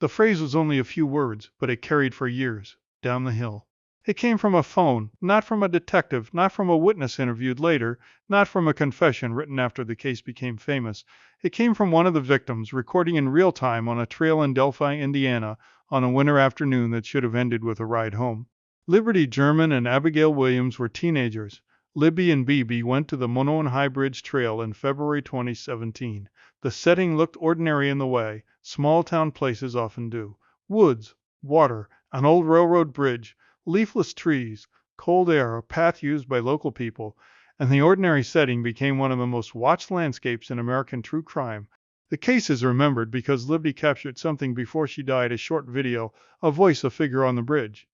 The phrase was only a few words, but it carried for years, down the hill. It came from a phone, not from a detective, not from a witness interviewed later, not from a confession written after the case became famous. It came from one of the victims, recording in real time on a trail in Delphi, Indiana, on a winter afternoon that should have ended with a ride home. Liberty German and Abigail Williams were teenagers. Libby and BB went to the Monoan High Bridge Trail in February 2017. The setting looked ordinary in the way small town places often do. Woods, water, an old railroad bridge, leafless trees, cold air, a path used by local people, and the ordinary setting became one of the most watched landscapes in American true crime. The case is remembered because Libby captured something before she died, a short video, a voice, a figure on the bridge.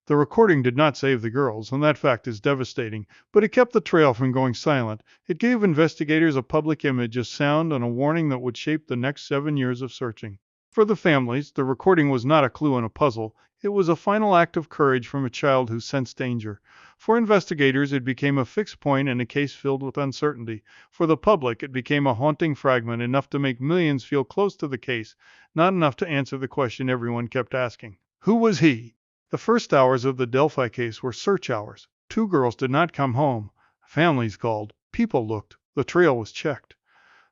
The recording did not save the girls, and that fact is devastating, but it kept the trail from going silent. It gave investigators a public image, a sound, and a warning that would shape the next 7 years of searching. For the families, the recording was not a clue in a puzzle. It was a final act of courage from a child who sensed danger. For investigators, it became a fixed point in a case filled with uncertainty. For the public, it became a haunting fragment, enough to make millions feel close to the case, not enough to answer the question everyone kept asking. Who was he? The first hours of the Delphi case were search hours. 2 girls did not come home. Families called. People looked. The trail was checked.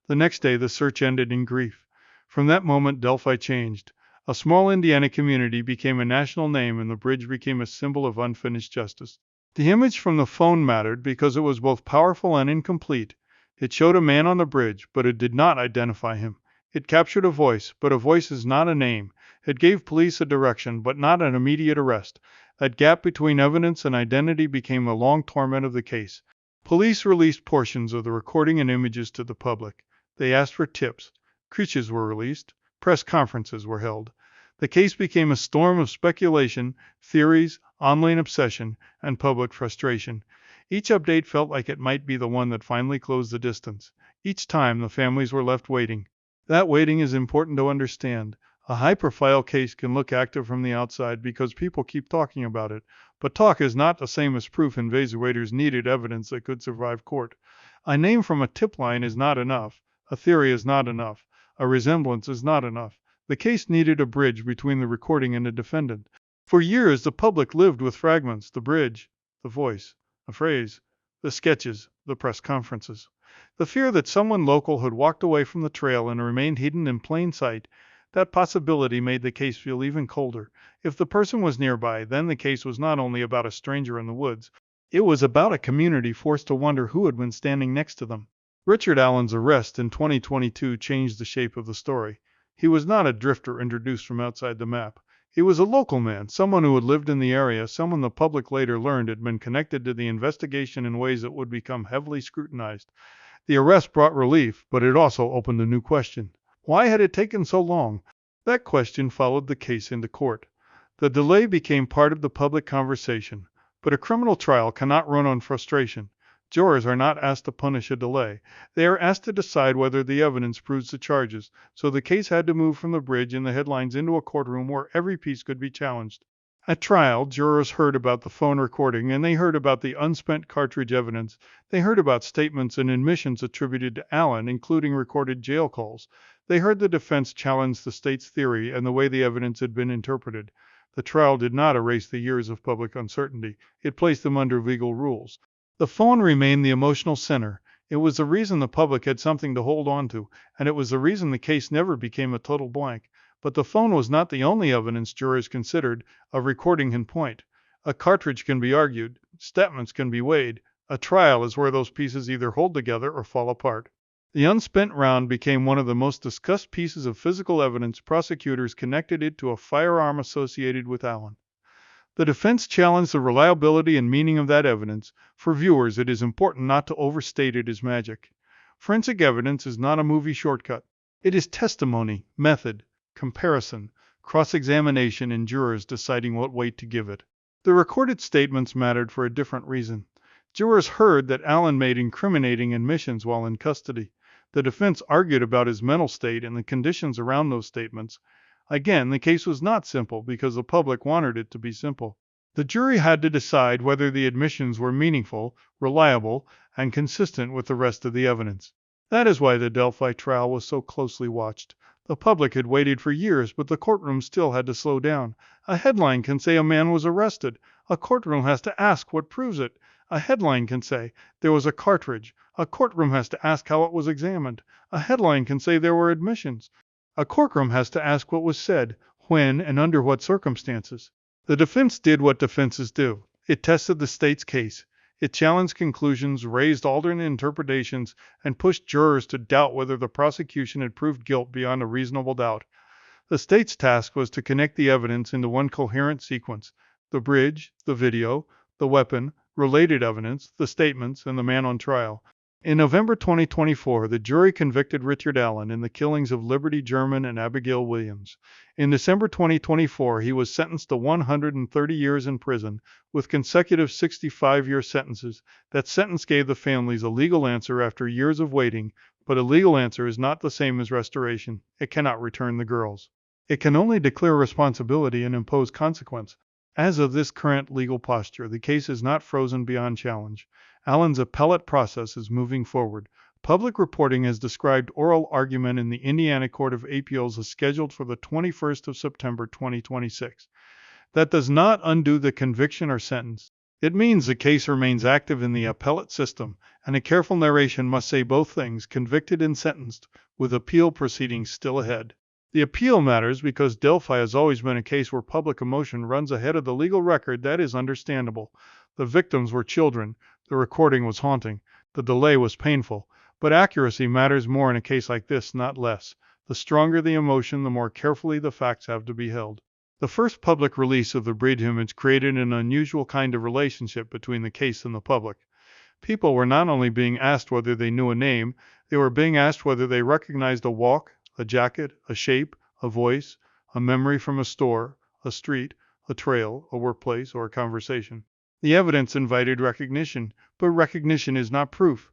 The next day, the search ended in grief. From that moment, Delphi changed. A small Indiana community became a national name, and the bridge became a symbol of unfinished justice. The image from the phone mattered because it was both powerful and incomplete. It showed a man on the bridge, but it did not identify him. It captured a voice, but a voice is not a name. It gave police a direction, but not an immediate arrest. That gap between evidence and identity became the long torment of the case. Police released portions of the recording and images to the public. They asked for tips. Creatures were released. Press conferences were held. The case became a storm of speculation, theories, online obsession, and public frustration. Each update felt like it might be the one that finally closed the distance. Each time, the families were left waiting. That waiting is important to understand. A high-profile case can look active from the outside because people keep talking about it, but talk is not the same as proof. Investigators needed evidence that could survive court. A name from a tip line is not enough. A theory is not enough. A resemblance is not enough. The case needed a bridge between the recording and the defendant. For years, the public lived with fragments: the bridge, the voice, a phrase, the sketches, the press conferences. The fear that someone local had walked away from the trail and remained hidden in plain sight, that possibility made the case feel even colder. If the person was nearby, then the case was not only about a stranger in the woods. It was about a community forced to wonder who had been standing next to them. Richard Allen's arrest in 2022 changed the shape of the story. He was not a drifter introduced from outside the map. He was a local man, someone who had lived in the area, someone the public later learned had been connected to the investigation in ways that would become heavily scrutinized. The arrest brought relief, but it also opened a new question. Why had it taken so long? That question followed the case into court. The delay became part of the public conversation. But a criminal trial cannot run on frustration. Jurors are not asked to punish a delay. They are asked to decide whether the evidence proves the charges. So the case had to move from the bridge in the headlines into a courtroom where every piece could be challenged. At trial, jurors heard about the phone recording, and they heard about the unspent cartridge evidence. They heard about statements and admissions attributed to Allen, including recorded jail calls. They heard the defense challenge the state's theory and the way the evidence had been interpreted. The trial did not erase the years of public uncertainty. It placed them under legal rules. The phone remained the emotional center. It was the reason the public had something to hold on to, and it was the reason the case never became a total blank. But the phone was not the only evidence jurors considered. A recording can point. A cartridge can be argued. Statements can be weighed. A trial is where those pieces either hold together or fall apart. The unspent round became one of the most discussed pieces of physical evidence. Prosecutors connected it to a firearm associated with Allen. The defense challenged the reliability and meaning of that evidence. For viewers, it is important not to overstate it as magic. Forensic evidence is not a movie shortcut. It is testimony, method, comparison, cross-examination, and jurors deciding what weight to give it. The recorded statements mattered for a different reason. Jurors heard that Allen made incriminating admissions while in custody. The defense argued about his mental state and the conditions around those statements. Again, the case was not simple because the public wanted it to be simple. The jury had to decide whether the admissions were meaningful, reliable, and consistent with the rest of the evidence. That is why the Delphi trial was so closely watched. The public had waited for years, but the courtroom still had to slow down. A headline can say a man was arrested. A courtroom has to ask what proves it. A headline can say there was a cartridge. A courtroom has to ask how it was examined. A headline can say there were admissions. A courtroom has to ask what was said, when, and under what circumstances. The defense did what defenses do. It tested the state's case. It challenged conclusions, raised alternate interpretations, and pushed jurors to doubt whether the prosecution had proved guilt beyond a reasonable doubt. The state's task was to connect the evidence into one coherent sequence: the bridge, the video, the weapon, related evidence, the statements, and the man on trial. In November 2024, the jury convicted Richard Allen in the killings of Liberty German and Abigail Williams. In December 2024, he was sentenced to 130 years in prison with consecutive 65-year sentences. That sentence gave the families a legal answer after years of waiting, but a legal answer is not the same as restoration. It cannot return the girls. It can only declare responsibility and impose consequence. As of this current legal posture, the case is not frozen beyond challenge. Allen's appellate process is moving forward. Public reporting has described oral argument in the Indiana Court of Appeals as scheduled for the 21st of September 2026. That does not undo the conviction or sentence. It means the case remains active in the appellate system, and a careful narration must say both things, convicted and sentenced, with appeal proceedings still ahead. The appeal matters because Delphi has always been a case where public emotion runs ahead of the legal record. That is understandable. The victims were children. The recording was haunting. The delay was painful. But accuracy matters more in a case like this, not less. The stronger the emotion, the more carefully the facts have to be held. The first public release of the bridge image created an unusual kind of relationship between the case and the public. People were not only being asked whether they knew a name, they were being asked whether they recognized a walk, a jacket, a shape, a voice, a memory from a store, a street, a trail, a workplace, or a conversation. The evidence invited recognition, but recognition is not proof.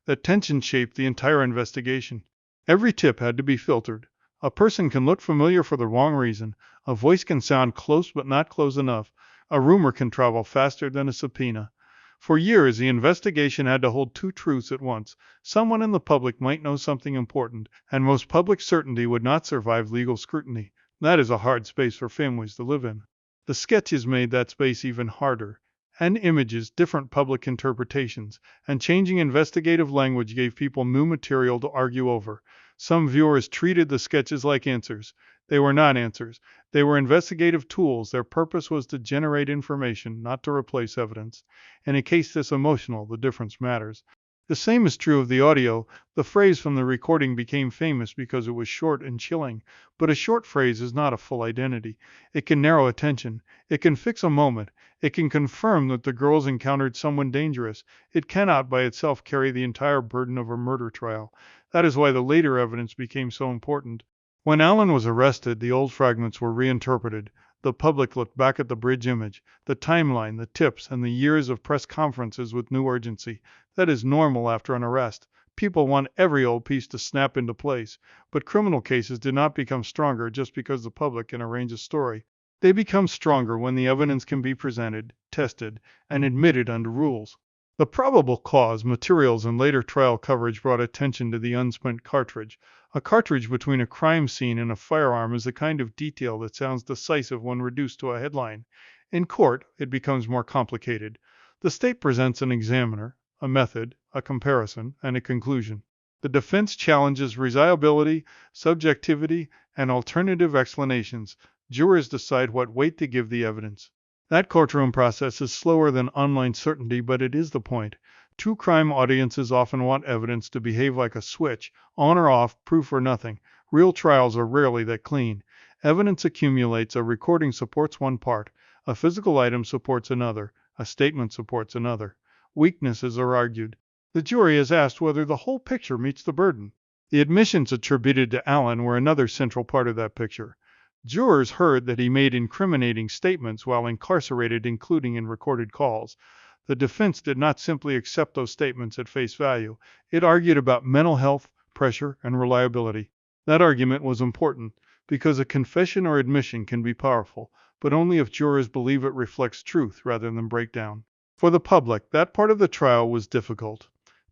That tension shaped the entire investigation. Every tip had to be filtered. A person can look familiar for the wrong reason. A voice can sound close but not close enough. A rumor can travel faster than a subpoena. For years, the investigation had to hold two truths at once. Someone in the public might know something important, and most public certainty would not survive legal scrutiny. That is a hard space for families to live in. The sketches made that space even harder. And images, different public interpretations, and changing investigative language gave people new material to argue over. Some viewers treated the sketches like answers. They were not answers. They were investigative tools. Their purpose was to generate information, not to replace evidence. In a case this emotional, the difference matters. The same is true of the audio. The phrase from the recording became famous because it was short and chilling. But a short phrase is not a full identity. It can narrow attention. It can fix a moment. It can confirm that the girls encountered someone dangerous. It cannot by itself carry the entire burden of a murder trial. That is why the later evidence became so important. When Allen was arrested, the old fragments were reinterpreted. The public looked back at the bridge image, the timeline, the tips, and the years of press conferences with new urgency. That is normal after an arrest. People want every old piece to snap into place. But criminal cases did not become stronger just because the public can arrange a story. They become stronger when the evidence can be presented, tested, and admitted under rules. The probable cause, materials, and later trial coverage brought attention to the unspent cartridge. A cartridge between a crime scene and a firearm is the kind of detail that sounds decisive when reduced to a headline. In court, it becomes more complicated. The state presents an examiner, a method, a comparison, and a conclusion. The defense challenges reliability, subjectivity, and alternative explanations. Jurors decide what weight to give the evidence. That courtroom process is slower than online certainty, but it is the point. True crime audiences often want evidence to behave like a switch, on or off, proof or nothing. Real trials are rarely that clean. Evidence accumulates. A recording supports one part. A physical item supports another. A statement supports another. Weaknesses are argued. The jury is asked whether the whole picture meets the burden. The admissions attributed to Allen were another central part of that picture. Jurors heard that he made incriminating statements while incarcerated, including in recorded calls. The defense did not simply accept those statements at face value. It argued about mental health, pressure, and reliability. That argument was important because a confession or admission can be powerful, but only if jurors believe it reflects truth rather than breakdown. For the public, that part of the trial was difficult.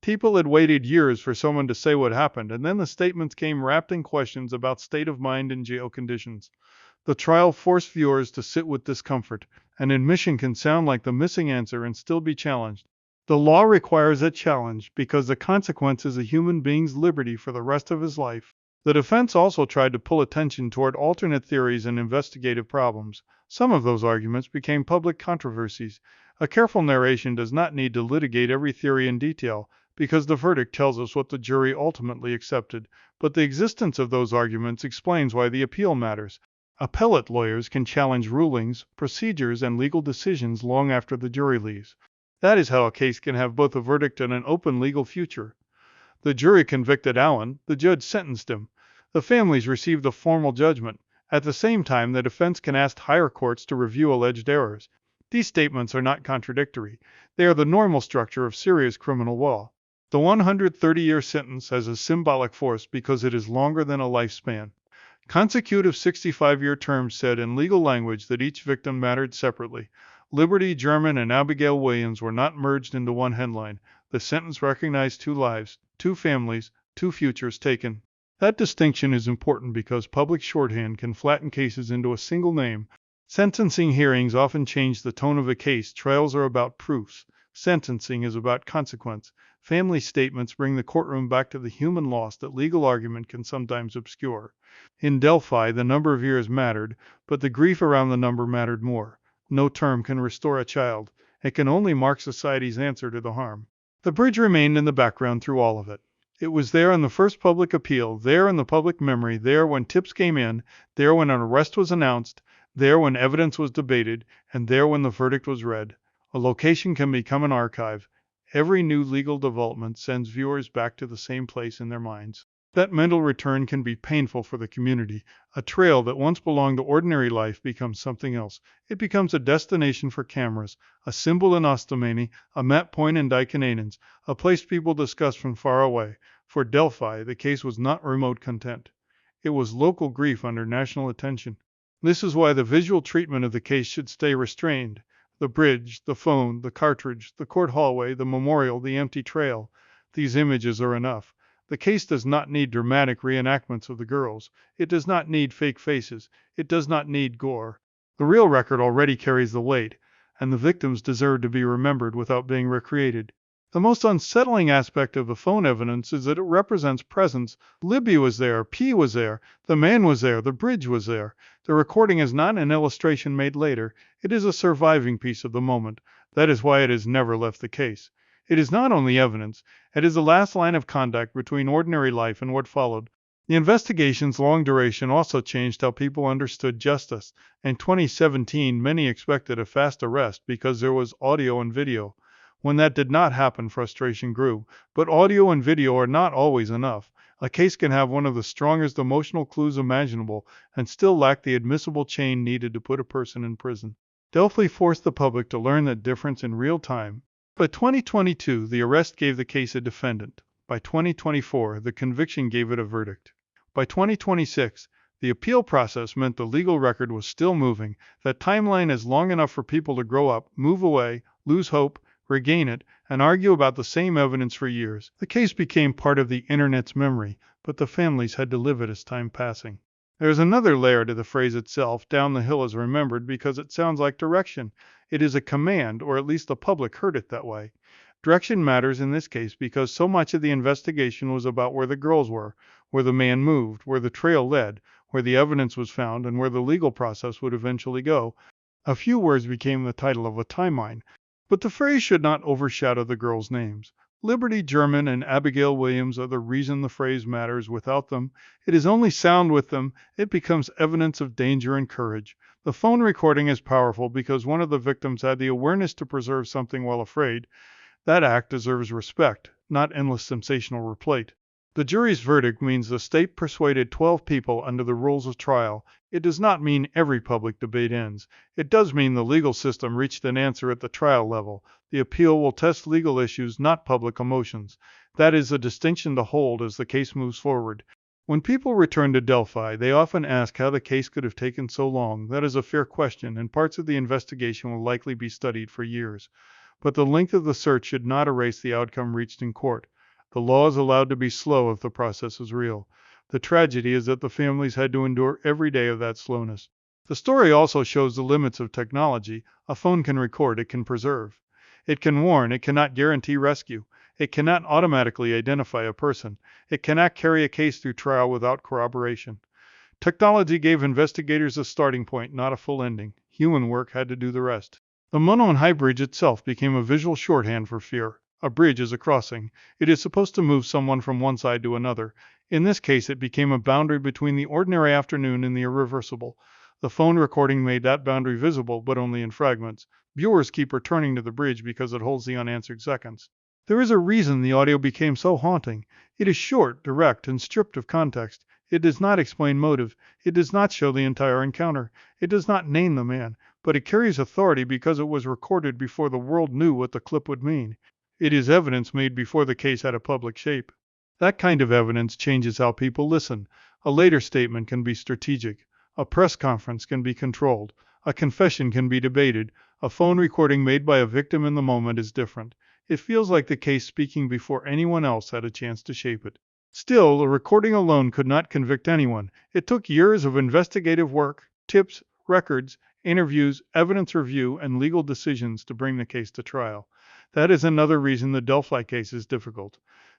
People had waited years for someone to say what happened, and then the statements came wrapped in questions about state of mind and jail conditions. The trial forced viewers to sit with discomfort. An admission can sound like the missing answer and still be challenged. The law requires a challenge because the consequence is a human being's liberty for the rest of his life. The defense also tried to pull attention toward alternate theories and investigative problems. Some of those arguments became public controversies. A careful narration does not need to litigate every theory in detail, because the verdict tells us what the jury ultimately accepted, but the existence of those arguments explains why the appeal matters. Appellate lawyers can challenge rulings, procedures, and legal decisions long after the jury leaves. That is how a case can have both a verdict and an open legal future. The jury convicted Allen, the judge sentenced him. The families received a formal judgment. At the same time, the defense can ask higher courts to review alleged errors. These statements are not contradictory. They are the normal structure of serious criminal law. The 130-year sentence has a symbolic force because it is longer than a lifespan. Consecutive 65-year terms said in legal language that each victim mattered separately. Liberty German and Abigail Williams were not merged into one headline. The sentence recognized 2 lives, 2 families, 2 futures taken. That distinction is important because public shorthand can flatten cases into a single name. Sentencing hearings often change the tone of a case. Trials are about proofs. Sentencing is about consequence. Family statements bring the courtroom back to the human loss that legal argument can sometimes obscure. In Delphi, the number of years mattered, but the grief around the number mattered more. No term can restore a child. It can only mark society's answer to the harm. The bridge remained in the background through all of it. It was there in the first public appeal, there in the public memory, there when tips came in, there when an arrest was announced, there when evidence was debated, and there when the verdict was read. A location can become an archive. Every new legal development sends viewers back to the same place in their minds. That mental return can be painful for the community. A trail that once belonged to ordinary life becomes something else. It becomes a destination for cameras, a symbol in Ostamani, a map point in Daikananens, a place people discuss from far away. For Delphi, the case was not remote content. It was local grief under national attention. This is why the visual treatment of the case should stay restrained. The bridge, the phone, the cartridge, the court hallway, the memorial, the empty trail. These images are enough. The case does not need dramatic reenactments of the girls. It does not need fake faces. It does not need gore. The real record already carries the weight, and the victims deserve to be remembered without being recreated. The most unsettling aspect of the phone evidence is that it represents presence. Libby was there, P was there, the man was there, the bridge was there. The recording is not an illustration made later. It is a surviving piece of the moment. That is why it has never left the case. It is not only evidence, it is the last line of contact between ordinary life and what followed. The investigation's long duration also changed how people understood justice. In 2017, many expected a fast arrest because there was audio and video. When that did not happen, frustration grew. But audio and video are not always enough. A case can have one of the strongest emotional clues imaginable and still lack the admissible chain needed to put a person in prison. Delphi forced the public to learn that difference in real time. By 2022, the arrest gave the case a defendant. By 2024, the conviction gave it a verdict. By 2026, the appeal process meant the legal record was still moving. That timeline is long enough for people to grow up, move away, lose hope, regain it, and argue about the same evidence for years. The case became part of the internet's memory, but the families had to live it as time passing. There is another layer to the phrase itself. Down the hill is remembered because it sounds like direction. It is a command, or at least the public heard it that way. Direction matters in this case because so much of the investigation was about where the girls were, where the man moved, where the trail led, where the evidence was found, and where the legal process would eventually go. A few words became the title of a timeline. But the phrase should not overshadow the girls' names. Liberty German and Abigail Williams are the reason the phrase matters. Without them, it is only sound. With them, it becomes evidence of danger and courage. The phone recording is powerful because one of the victims had the awareness to preserve something while afraid. That act deserves respect, not endless sensational replay. The jury's verdict means the state persuaded 12 people under the rules of trial. It does not mean every public debate ends. It does mean the legal system reached an answer at the trial level. The appeal will test legal issues, not public emotions. That is a distinction to hold as the case moves forward. When people return to Delphi, they often ask how the case could have taken so long. That is a fair question, and parts of the investigation will likely be studied for years. But the length of the search should not erase the outcome reached in court. The law is allowed to be slow if the process is real. The tragedy is that the families had to endure every day of that slowness. The story also shows the limits of technology. A phone can record, it can preserve. It can warn, it cannot guarantee rescue. It cannot automatically identify a person. It cannot carry a case through trial without corroboration. Technology gave investigators a starting point, not a full ending. Human work had to do the rest. The Monon High Bridge itself became a visual shorthand for fear. A bridge is a crossing. It is supposed to move someone from one side to another. In this case, it became a boundary between the ordinary afternoon and the irreversible. The phone recording made that boundary visible, but only in fragments. Viewers keep returning to the bridge because it holds the unanswered seconds. There is a reason the audio became so haunting. It is short, direct, and stripped of context. It does not explain motive. It does not show the entire encounter. It does not name the man. But it carries authority because it was recorded before the world knew what the clip would mean. It is evidence made before the case had a public shape. That kind of evidence changes how people listen. A later statement can be strategic. A press conference can be controlled. A confession can be debated. A phone recording made by a victim in the moment is different. It feels like the case speaking before anyone else had a chance to shape it. Still, the recording alone could not convict anyone. It took years of investigative work, tips, records, interviews, evidence review, and legal decisions to bring the case to trial. That is another reason the Delphi case is difficult.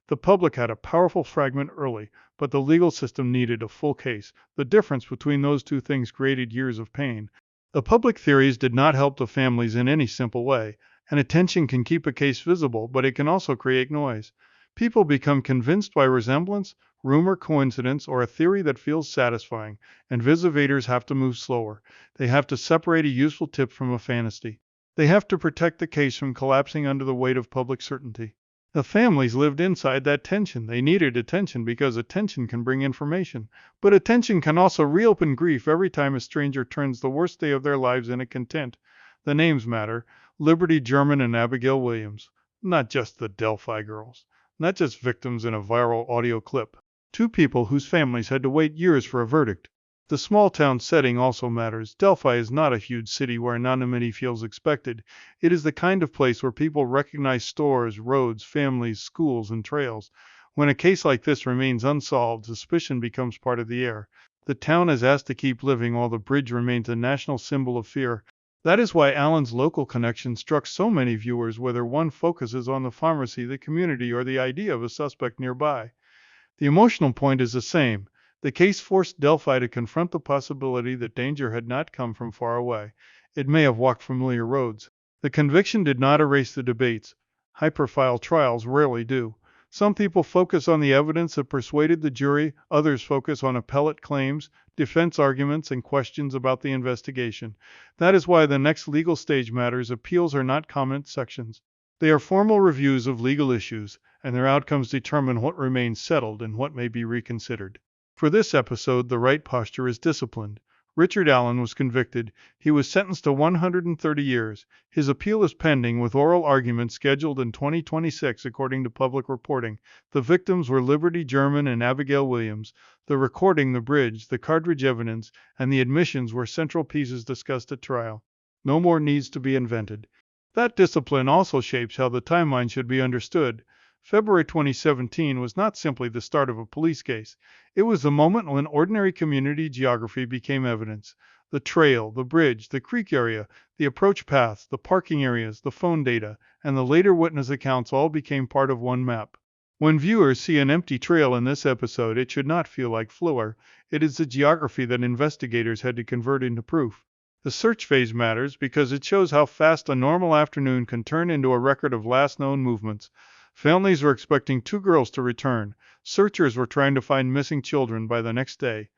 The public had a powerful fragment early, but the legal system needed a full case. The difference between those two things created years of pain. The public theories did not help the families in any simple way. And attention can keep a case visible, but it can also create noise. People become convinced by resemblance, rumor, coincidence, or a theory that feels satisfying, and investigators have to move slower. They have to separate a useful tip from a fantasy. They have to protect the case from collapsing under the weight of public certainty. The families lived inside that tension. They needed attention because attention can bring information. But attention can also reopen grief every time a stranger turns the worst day of their lives into content. The names matter. Liberty German and Abigail Williams. Not just the Delphi girls. Not just victims in a viral audio clip. Two people whose families had to wait years for a verdict. The small town setting also matters. Delphi is not a huge city where anonymity feels expected. It is the kind of place where people recognize stores, roads, families, schools, and trails. When a case like this remains unsolved, suspicion becomes part of the air. The town is asked to keep living while the bridge remains a national symbol of fear. That is why Alan's local connection struck so many viewers, whether one focuses on the pharmacy, the community, or the idea of a suspect nearby. The emotional point is the same. The case forced Delphi to confront the possibility that danger had not come from far away. It may have walked familiar roads. The conviction did not erase the debates. High-profile trials rarely do. Some people focus on the evidence that persuaded the jury, others focus on appellate claims, defense arguments, and questions about the investigation. That is why the next legal stage matters. Appeals are not comment sections. They are formal reviews of legal issues, and their outcomes determine what remains settled and what may be reconsidered. For this episode, the right posture is disciplined. Richard Allen was convicted. He was sentenced to 130 years. His appeal is pending, with oral arguments scheduled in 2026 according to public reporting. The victims were Liberty German and Abigail Williams. The recording, the bridge, the cartridge evidence, and the admissions were central pieces discussed at trial. No more needs to be invented. That discipline also shapes how the timeline should be understood. February 2017 was not simply the start of a police case. It was the moment when ordinary community geography became evidence. The trail, the bridge, the creek area, the approach paths, the parking areas, the phone data, and the later witness accounts all became part of one map. When viewers see an empty trail in this episode, it should not feel like filler. It is the geography that investigators had to convert into proof. The search phase matters because it shows how fast a normal afternoon can turn into a record of last known movements. Families were expecting two girls to return. Searchers were trying to find missing children by the next day.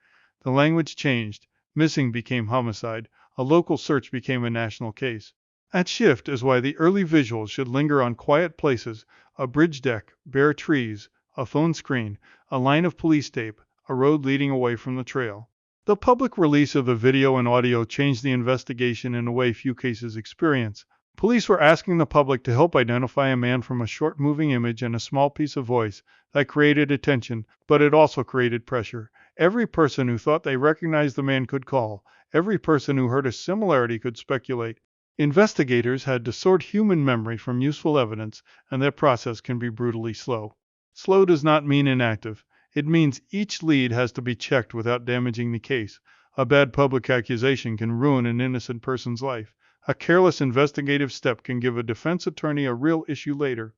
The language changed. Missing became homicide. A local search became a national case. That shift is why the early visuals should linger on quiet places: a bridge deck, bare trees, a phone screen, a line of police tape, a road leading away from the trail. The public release of the video and audio changed the investigation in a way few cases experience. Police were asking the public to help identify a man from a short moving image and a small piece of voice. That created attention, but it also created pressure. Every person who thought they recognized the man could call. Every person who heard a similarity could speculate. Investigators had to sort human memory from useful evidence, and that process can be brutally slow. Slow does not mean inactive. It means each lead has to be checked without damaging the case. A bad public accusation can ruin an innocent person's life. A careless investigative step can give a defense attorney a real issue later.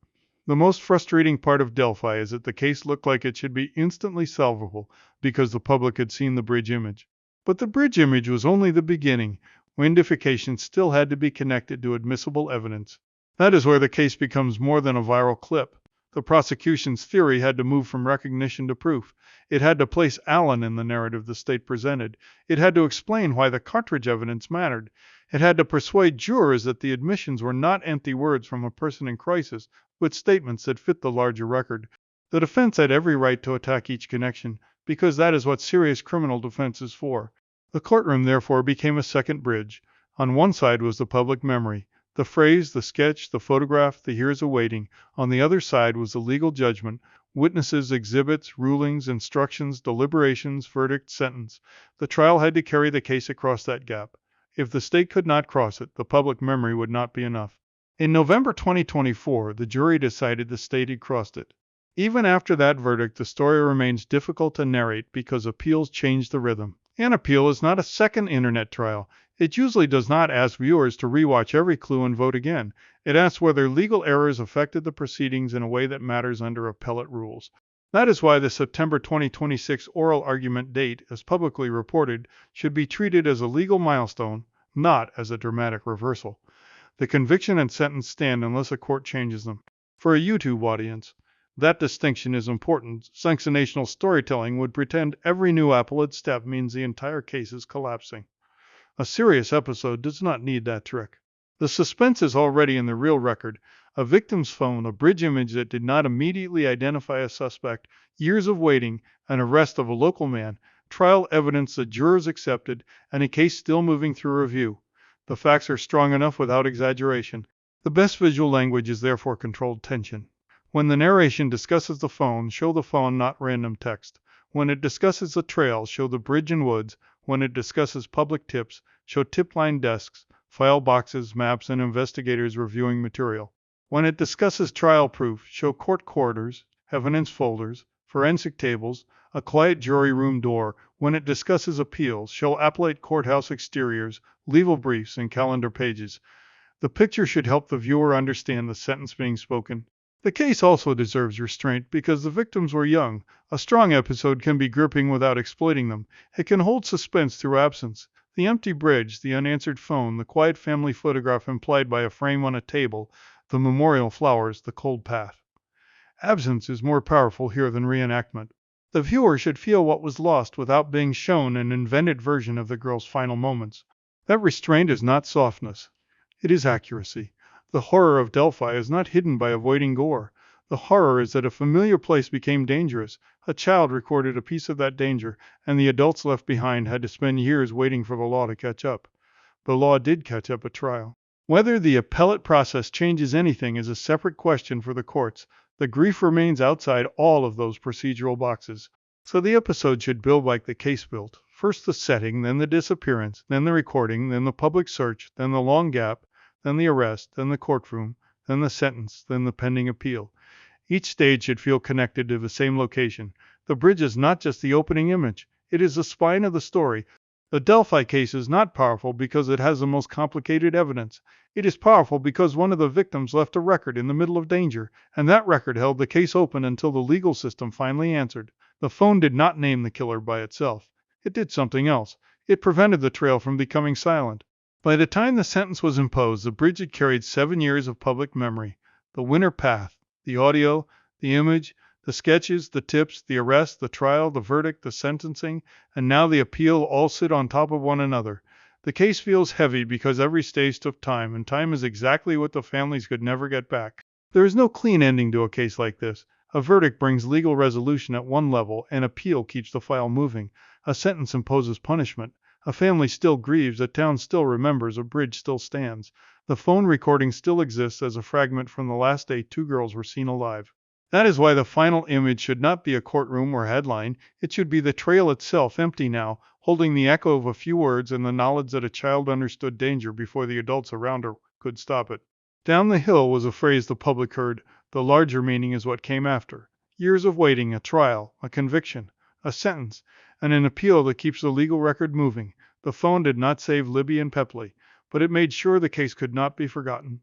The most frustrating part of Delphi is that the case looked like it should be instantly solvable because the public had seen the bridge image. But the bridge image was only the beginning. Windification still had to be connected to admissible evidence. That is where the case becomes more than a viral clip. The prosecution's theory had to move from recognition to proof. It had to place Allen in the narrative the state presented. It had to explain why the cartridge evidence mattered. It had to persuade jurors that the admissions were not empty words from a person in crisis, but statements that fit the larger record. The defense had every right to attack each connection, because that is what serious criminal defense is for. The courtroom therefore became a second bridge. On one side was the public memory. The phrase, the sketch, the photograph, the here's awaiting. On the other side was the legal judgment, witnesses, exhibits, rulings, instructions, deliberations, verdict, sentence. The trial had to carry the case across that gap. If the state could not cross it, the public memory would not be enough. In November 2024, the jury decided the state had crossed it. Even after that verdict, the story remains difficult to narrate because appeals change the rhythm. An appeal is not a second internet trial. It usually does not ask viewers to rewatch every clue and vote again. It asks whether legal errors affected the proceedings in a way that matters under appellate rules. That is why the September 2026 oral argument date, as publicly reported, should be treated as a legal milestone, not as a dramatic reversal. The conviction and sentence stand unless a court changes them. For a YouTube audience, that distinction is important. Sensational storytelling would pretend every new appellate step means the entire case is collapsing. A serious episode does not need that trick. The suspense is already in the real record. A victim's phone, a bridge image that did not immediately identify a suspect, years of waiting, an arrest of a local man, trial evidence that jurors accepted, and a case still moving through review. The facts are strong enough without exaggeration. The best visual language is therefore controlled tension. When the narration discusses the phone, show the phone, not random text. When it discusses the trail, show the bridge and woods. When it discusses public tips, show tip-line desks, file boxes, maps, and investigators reviewing material. When it discusses trial proof, show court corridors, evidence folders, forensic tables, a quiet jury room door. When it discusses appeals, show appellate courthouse exteriors, legal briefs, and calendar pages. The picture should help the viewer understand the sentence being spoken. The case also deserves restraint because the victims were young. A strong episode can be gripping without exploiting them. It can hold suspense through absence. The empty bridge, the unanswered phone, the quiet family photograph implied by a frame on a table, the memorial flowers, the cold path. Absence is more powerful here than reenactment. The viewer should feel what was lost without being shown an invented version of the girl's final moments. That restraint is not softness. It is accuracy. The horror of Delphi is not hidden by avoiding gore. The horror is that a familiar place became dangerous. A child recorded a piece of that danger, and the adults left behind had to spend years waiting for the law to catch up. The law did catch up at trial. Whether the appellate process changes anything is a separate question for the courts. The grief remains outside all of those procedural boxes. So the episode should build like the case built. First the setting, then the disappearance, then the recording, then the public search, then the long gap, then the arrest, then the courtroom, then the sentence, then the pending appeal. Each stage should feel connected to the same location. The bridge is not just the opening image. It is the spine of the story. The Delphi case is not powerful because it has the most complicated evidence. It is powerful because one of the victims left a record in the middle of danger, and that record held the case open until the legal system finally answered. The phone did not name the killer by itself. It did something else. It prevented the trail from becoming silent. By the time the sentence was imposed, the bridge had carried 7 years of public memory. The winter path, the audio, the image, the sketches, the tips, the arrest, the trial, the verdict, the sentencing, and now the appeal all sit on top of one another. The case feels heavy because every stage took time, and time is exactly what the families could never get back. There is no clean ending to a case like this. A verdict brings legal resolution at one level, an appeal keeps the file moving. A sentence imposes punishment. A family still grieves, a town still remembers, a bridge still stands. The phone recording still exists as a fragment from the last day 2 girls were seen alive. That is why the final image should not be a courtroom or headline. It should be the trail itself, empty now, holding the echo of a few words and the knowledge that a child understood danger before the adults around her could stop it. Down the hill was a phrase the public heard. The larger meaning is what came after. Years of waiting, a trial, a conviction, a sentence, and an appeal that keeps the legal record moving. The phone did not save Libby and Pepley, but it made sure the case could not be forgotten.